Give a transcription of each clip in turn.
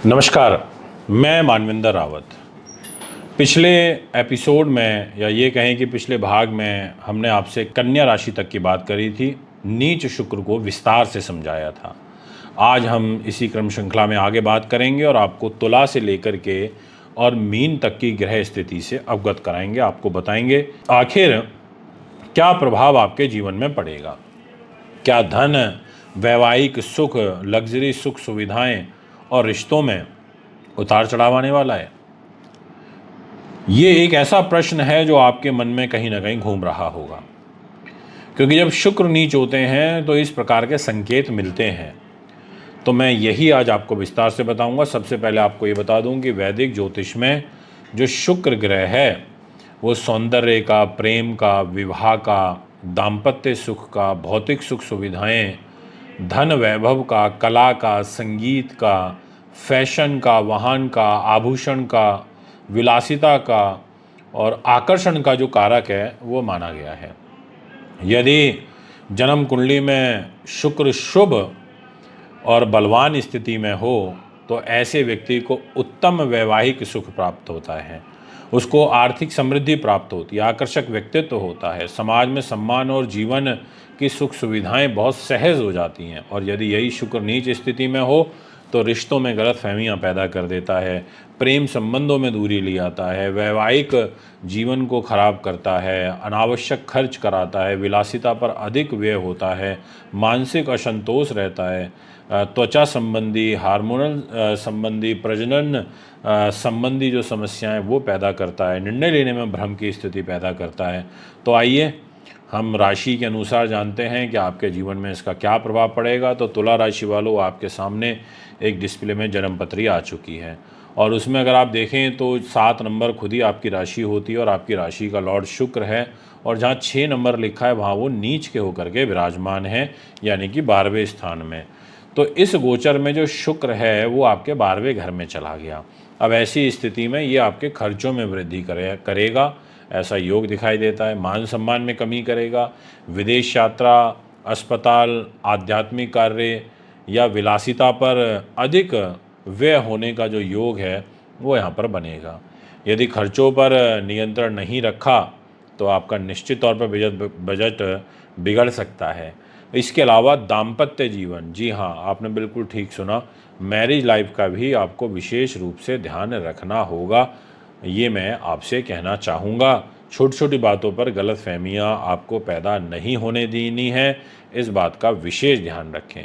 नमस्कार, मैं मानविंदर रावत। पिछले एपिसोड में या ये कहें कि पिछले भाग में हमने आपसे कन्या राशि तक की बात करी थी, नीच शुक्र को विस्तार से समझाया था। आज हम इसी क्रम श्रृंखला में आगे बात करेंगे और आपको तुला से लेकर के और मीन तक की ग्रह स्थिति से अवगत कराएंगे। आपको बताएंगे आखिर क्या प्रभाव आपके जीवन में पड़ेगा। क्या धन, वैवाहिक सुख, लग्जरी सुख सुविधाएं और रिश्तों में उतार चढ़ाव आने वाला है? ये एक ऐसा प्रश्न है जो आपके मन में कहीं ना कहीं घूम रहा होगा, क्योंकि जब शुक्र नीच होते हैं तो इस प्रकार के संकेत मिलते हैं। तो मैं यही आज आपको विस्तार से बताऊंगा। सबसे पहले आपको ये बता दूं कि वैदिक ज्योतिष में जो शुक्र ग्रह है वो सौंदर्य का, प्रेम का, विवाह का, दाम्पत्य सुख का, भौतिक सुख सुविधाएं, धन वैभव का, कला का, संगीत का, फैशन का, वाहन का, आभूषण का, विलासिता का और आकर्षण का जो कारक है वो माना गया है। यदि जन्म कुंडली में शुक्र शुभ और बलवान स्थिति में हो तो ऐसे व्यक्ति को उत्तम वैवाहिक सुख प्राप्त होता है, उसको आर्थिक समृद्धि प्राप्त होती है, आकर्षक व्यक्तित्व होता है, समाज में सम्मान और जीवन की सुख सुविधाएं बहुत सहज हो जाती हैं। और यदि यही शुक्र नीच स्थिति में हो तो रिश्तों में गलतफहमियां पैदा कर देता है, प्रेम संबंधों में दूरी ले आता है, वैवाहिक जीवन को खराब करता है, अनावश्यक खर्च कराता है, विलासिता पर अधिक व्यय होता है, मानसिक असंतोष रहता है, त्वचा संबंधी, हार्मोनल संबंधी, प्रजनन संबंधी जो समस्याएं वो पैदा करता है, निर्णय लेने में भ्रम की स्थिति पैदा करता है। तो आइए हम राशि के अनुसार जानते हैं कि आपके जीवन में इसका क्या प्रभाव पड़ेगा। तो तुला राशि वालों, आपके सामने एक डिस्प्ले में जन्म पत्री आ चुकी है और उसमें अगर आप देखें तो 7 नंबर खुद ही आपकी राशि होती है और आपकी राशि का लॉर्ड शुक्र है, और जहाँ 6 नंबर लिखा है वहाँ वो नीच के होकर के विराजमान है, यानी कि 12वें स्थान में। तो इस गोचर में जो शुक्र है वो आपके 12वें घर में चला गया। अब ऐसी स्थिति में ये आपके खर्चों में वृद्धि करेगा, ऐसा योग दिखाई देता है। मान सम्मान में कमी करेगा, विदेश यात्रा, अस्पताल, आध्यात्मिक कार्य या विलासिता पर अधिक व्यय होने का जो योग है वो यहाँ पर बनेगा। यदि खर्चों पर नियंत्रण नहीं रखा तो आपका निश्चित तौर पर बजट बिगड़ सकता है। इसके अलावा दाम्पत्य जीवन, जी हाँ, आपने बिल्कुल ठीक सुना, मैरिज लाइफ का भी आपको विशेष रूप से ध्यान रखना होगा। ये मैं आपसे कहना चाहूँगा। छोटी छोटी बातों पर गलतफहमियां आपको पैदा नहीं होने देनी है, इस बात का विशेष ध्यान रखें।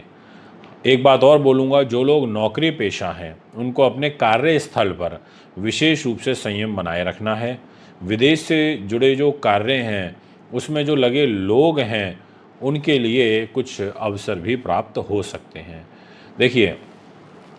एक बात और बोलूँगा, जो लोग नौकरी पेशा हैं उनको अपने कार्यस्थल पर विशेष रूप से संयम बनाए रखना है। विदेश से जुड़े जो कार्य हैं उसमें जो लगे लोग हैं उनके लिए कुछ अवसर भी प्राप्त हो सकते हैं। देखिए,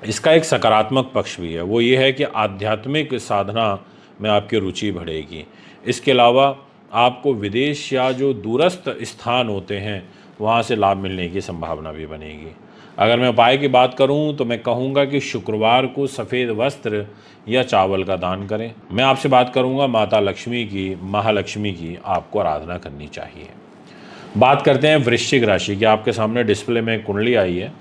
इसका एक सकारात्मक पक्ष भी है, वो ये है कि आध्यात्मिक साधना में आपकी रुचि बढ़ेगी। इसके अलावा आपको विदेश या जो दूरस्थ स्थान होते हैं वहाँ से लाभ मिलने की संभावना भी बनेगी। अगर मैं उपाय की बात करूं तो मैं कहूँगा कि शुक्रवार को सफ़ेद वस्त्र या चावल का दान करें। मैं आपसे बात करूँगा माता लक्ष्मी की, महालक्ष्मी की आपको आराधना करनी चाहिए। बात करते हैं वृश्चिक राशि की। आपके सामने डिस्प्ले में कुंडली आई है।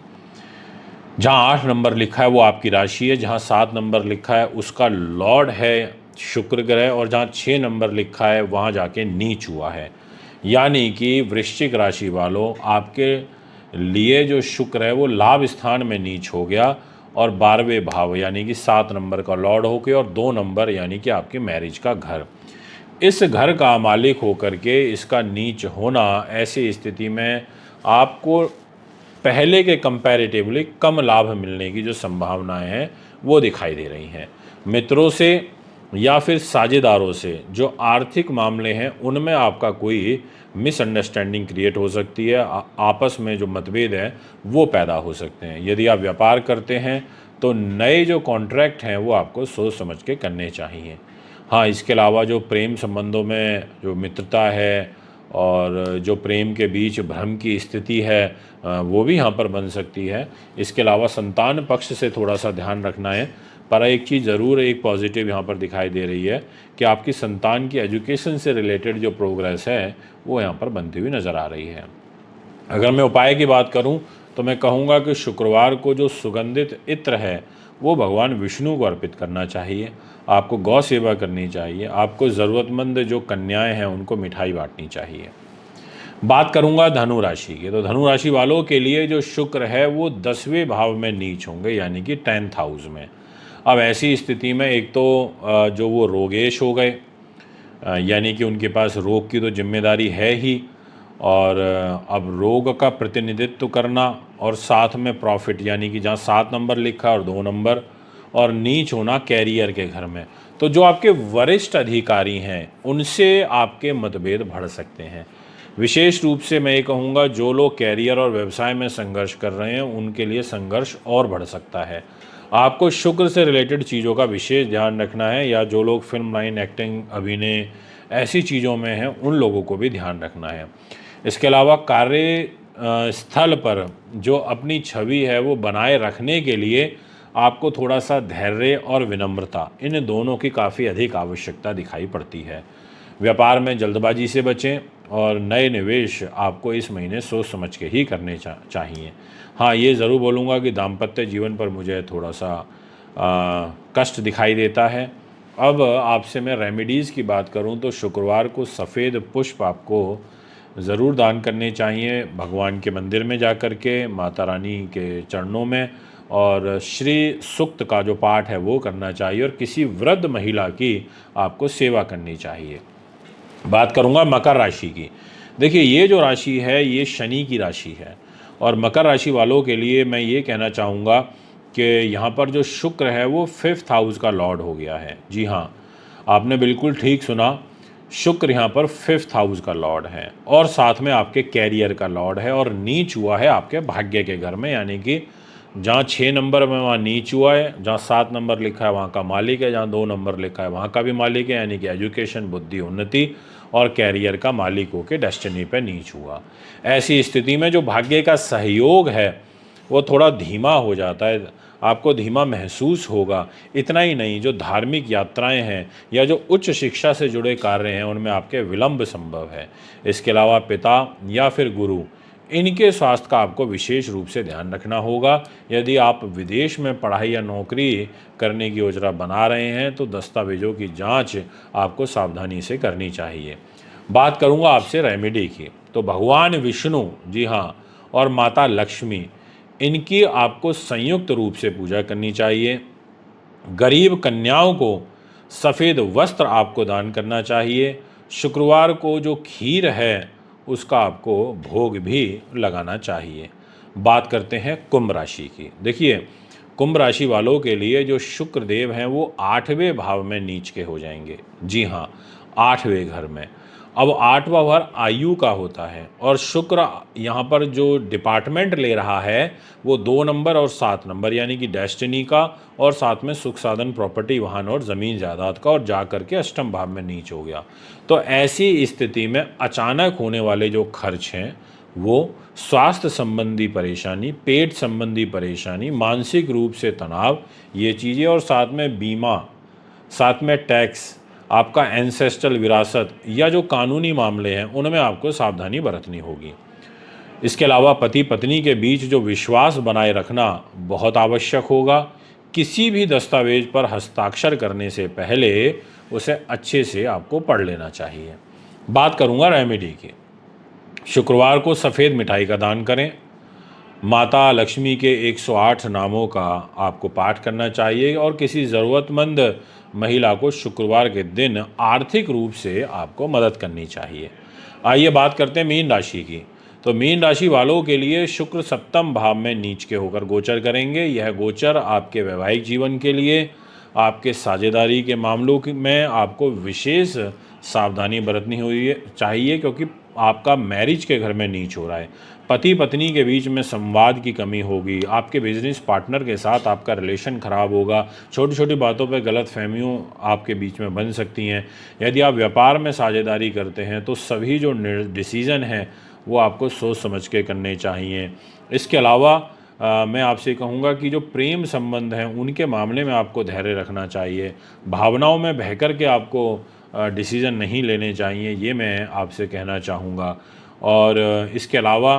जहाँ 8 नंबर लिखा है वो आपकी राशि है, जहाँ 7 नंबर लिखा है उसका लॉर्ड है शुक्र ग्रह, और जहाँ 6 नंबर लिखा है वहाँ जाके नीच हुआ है। यानी कि वृश्चिक राशि वालों, आपके लिए जो शुक्र है वो लाभ स्थान में नीच हो गया और 12वें भाव यानी कि 7 नंबर का लॉर्ड होकर और 2 नंबर यानी कि आपकी मैरिज का घर, इस घर का मालिक होकर के इसका नीच होना, ऐसी स्थिति में आपको पहले के कंपैरेटिवली कम लाभ मिलने की जो संभावनाएं हैं वो दिखाई दे रही हैं। मित्रों से या फिर साझेदारों से जो आर्थिक मामले हैं उनमें आपका कोई मिसअंडरस्टैंडिंग क्रिएट हो सकती है, आपस में जो मतभेद है वो पैदा हो सकते हैं। यदि आप व्यापार करते हैं तो नए जो कॉन्ट्रैक्ट हैं वो आपको सोच समझ के करने चाहिए। हाँ, इसके अलावा जो प्रेम संबंधों में जो मित्रता है और जो प्रेम के बीच भ्रम की स्थिति है वो भी यहाँ पर बन सकती है। इसके अलावा संतान पक्ष से थोड़ा सा ध्यान रखना है, पर एक चीज़ ज़रूर एक पॉजिटिव यहाँ पर दिखाई दे रही है कि आपकी संतान की एजुकेशन से रिलेटेड जो प्रोग्रेस है वो यहाँ पर बनती हुई नज़र आ रही है। अगर मैं उपाय की बात करूँ तो मैं कहूँगा कि शुक्रवार को जो सुगंधित इत्र है वो भगवान विष्णु को अर्पित करना चाहिए। आपको गौ सेवा करनी चाहिए। आपको ज़रूरतमंद जो कन्याएं हैं उनको मिठाई बांटनी चाहिए। बात करूंगा धनु राशि की, तो धनु राशि वालों के लिए जो शुक्र है वो 10वें भाव में नीच होंगे, यानी कि 10th हाउस में। अब ऐसी स्थिति में एक तो जो वो रोगेश हो गए, यानी कि उनके पास रोग की तो जिम्मेदारी है ही, और अब रोग का प्रतिनिधित्व करना और साथ में प्रॉफिट, यानी कि जहाँ 7 नंबर लिखा और 2 नंबर, और नीच होना कैरियर के घर में। तो जो आपके वरिष्ठ अधिकारी हैं उनसे आपके मतभेद बढ़ सकते हैं। विशेष रूप से मैं ये कहूँगा, जो लोग कैरियर और व्यवसाय में संघर्ष कर रहे हैं उनके लिए संघर्ष और बढ़ सकता है। आपको शुक्र से रिलेटेड चीज़ों का विशेष ध्यान रखना है, या जो लोग फिल्म लाइन, एक्टिंग, अभिनय ऐसी चीज़ों में हैं उन लोगों को भी ध्यान रखना है। इसके अलावा कार्य स्थल पर जो अपनी छवि है वो बनाए रखने के लिए आपको थोड़ा सा धैर्य और विनम्रता, इन दोनों की काफ़ी अधिक आवश्यकता दिखाई पड़ती है। व्यापार में जल्दबाजी से बचें, और नए निवेश आपको इस महीने सोच समझ के ही करने चाहिए। हाँ, ये ज़रूर बोलूँगा कि दाम्पत्य जीवन पर मुझे थोड़ा सा कष्ट दिखाई देता है। अब आपसे मैं रेमेडीज़ की बात करूँ तो शुक्रवार को सफ़ेद पुष्प आपको ज़रूर दान करने चाहिए, भगवान के मंदिर में जा कर के, माता रानी के चरणों में, और श्री सूक्त का जो पाठ है वो करना चाहिए, और किसी वृद्ध महिला की आपको सेवा करनी चाहिए। बात करूंगा मकर राशि की। देखिए, ये जो राशि है ये शनि की राशि है, और मकर राशि वालों के लिए मैं ये कहना चाहूँगा कि यहाँ पर जो शुक्र है वो 5th हाउस का लॉर्ड हो गया है। जी हाँ, आपने बिल्कुल ठीक सुना, शुक्र यहाँ पर 5th हाउस का लॉर्ड है, और साथ में आपके कैरियर का लॉर्ड है, और नीच हुआ है आपके भाग्य के घर में, यानी कि जहाँ 6 नंबर में वहाँ नीच हुआ है, जहाँ 7 नंबर लिखा है वहाँ का मालिक है, जहाँ 2 नंबर लिखा है वहाँ का भी मालिक है, यानी कि एजुकेशन, बुद्धि, उन्नति और कैरियर का मालिक होकर डेस्टिनी पे नीच हुआ। ऐसी स्थिति में जो भाग्य का सहयोग है वो थोड़ा धीमा हो जाता है, आपको धीमा महसूस होगा। इतना ही नहीं, जो धार्मिक यात्राएं हैं या जो उच्च शिक्षा से जुड़े कार्य हैं उनमें आपके विलंब संभव है। इसके अलावा पिता या फिर गुरु, इनके स्वास्थ्य का आपको विशेष रूप से ध्यान रखना होगा। यदि आप विदेश में पढ़ाई या नौकरी करने की योजना बना रहे हैं तो दस्तावेजों की जांच आपको सावधानी से करनी चाहिए। बात करूंगा आपसे रेमेडी की, तो भगवान विष्णु, जी हाँ, और माता लक्ष्मी, इनकी आपको संयुक्त रूप से पूजा करनी चाहिए। गरीब कन्याओं को सफ़ेद वस्त्र आपको दान करना चाहिए। शुक्रवार को जो खीर है उसका आपको भोग भी लगाना चाहिए। बात करते हैं कुंभ राशि की। देखिए, कुंभ राशि वालों के लिए जो शुक्र देव हैं वो 8वें भाव में नीच के हो जाएंगे। जी हाँ, 8वें घर में। अब 8वां घर आयु का होता है, और शुक्र यहाँ पर जो डिपार्टमेंट ले रहा है वो 2 नंबर और 7 नंबर, यानी कि डेस्टिनी का, और साथ में सुख साधन, प्रॉपर्टी, वाहन और ज़मीन जायदाद का, और जा करके अष्टम भाव में नीच हो गया। तो ऐसी स्थिति में अचानक होने वाले जो खर्च हैं वो स्वास्थ्य संबंधी परेशानी, पेट संबंधी परेशानी, मानसिक रूप से तनाव, ये चीज़ें, और साथ में बीमा, साथ में टैक्स, आपका एंसेस्ट्रल विरासत, या जो कानूनी मामले हैं उनमें आपको सावधानी बरतनी होगी। इसके अलावा पति पत्नी के बीच जो विश्वास बनाए रखना बहुत आवश्यक होगा। किसी भी दस्तावेज पर हस्ताक्षर करने से पहले उसे अच्छे से आपको पढ़ लेना चाहिए। बात करूंगा रेमेडी की। शुक्रवार को सफ़ेद मिठाई का दान करें। माता लक्ष्मी के 108 नामों का आपको पाठ करना चाहिए, और किसी ज़रूरतमंद महिला को शुक्रवार के दिन आर्थिक रूप से आपको मदद करनी चाहिए। आइए बात करते हैं मीन राशि की। तो मीन राशि वालों के लिए शुक्र 7th भाव में नीच के होकर गोचर करेंगे। यह गोचर आपके वैवाहिक जीवन के लिए, आपके साझेदारी के मामलों में आपको विशेष सावधानी बरतनी हुई चाहिए, क्योंकि आपका मैरिज के घर में नीच हो रहा है। पति पत्नी के बीच में संवाद की कमी होगी। आपके बिजनेस पार्टनर के साथ आपका रिलेशन खराब होगा। छोटी छोटी बातों पर गलत फहमियों आपके बीच में बन सकती हैं। यदि आप व्यापार में साझेदारी करते हैं तो सभी जो डिसीज़न हैं वो आपको सोच समझ के करने चाहिए। इसके अलावा मैं आपसे कहूँगा कि जो प्रेम संबंध हैं उनके मामले में आपको धैर्य रखना चाहिए। भावनाओं में बहकर के आपको डिसीज़न नहीं लेने चाहिए, ये मैं आपसे कहना चाहूँगा। और इसके अलावा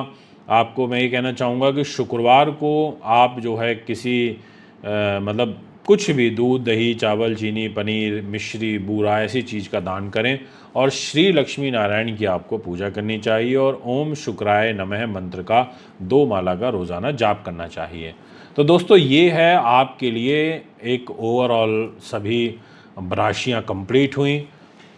आपको मैं ये कहना चाहूँगा कि शुक्रवार को आप जो है किसी मतलब कुछ भी दूध, दही, चावल, चीनी, पनीर, मिश्री, बूरा ऐसी चीज़ का दान करें। और श्री लक्ष्मी नारायण की आपको पूजा करनी चाहिए और ओम शुक्राय नमः मंत्र का 2 माला का रोज़ाना जाप करना चाहिए। तो दोस्तों ये है आपके लिए एक ओवरऑल सभी राशियाँ कंप्लीट हुई।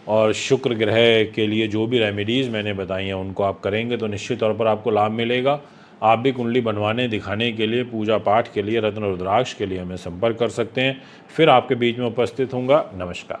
और शुक्र ग्रह के लिए जो भी रेमेडीज़ मैंने बताई हैं उनको आप करेंगे तो निश्चित तौर पर आपको लाभ मिलेगा। आप भी कुंडली बनवाने, दिखाने के लिए, पूजा पाठ के लिए, रत्न रुद्राक्ष के लिए हमें संपर्क कर सकते हैं। फिर आपके बीच में उपस्थित होऊंगा। नमस्कार।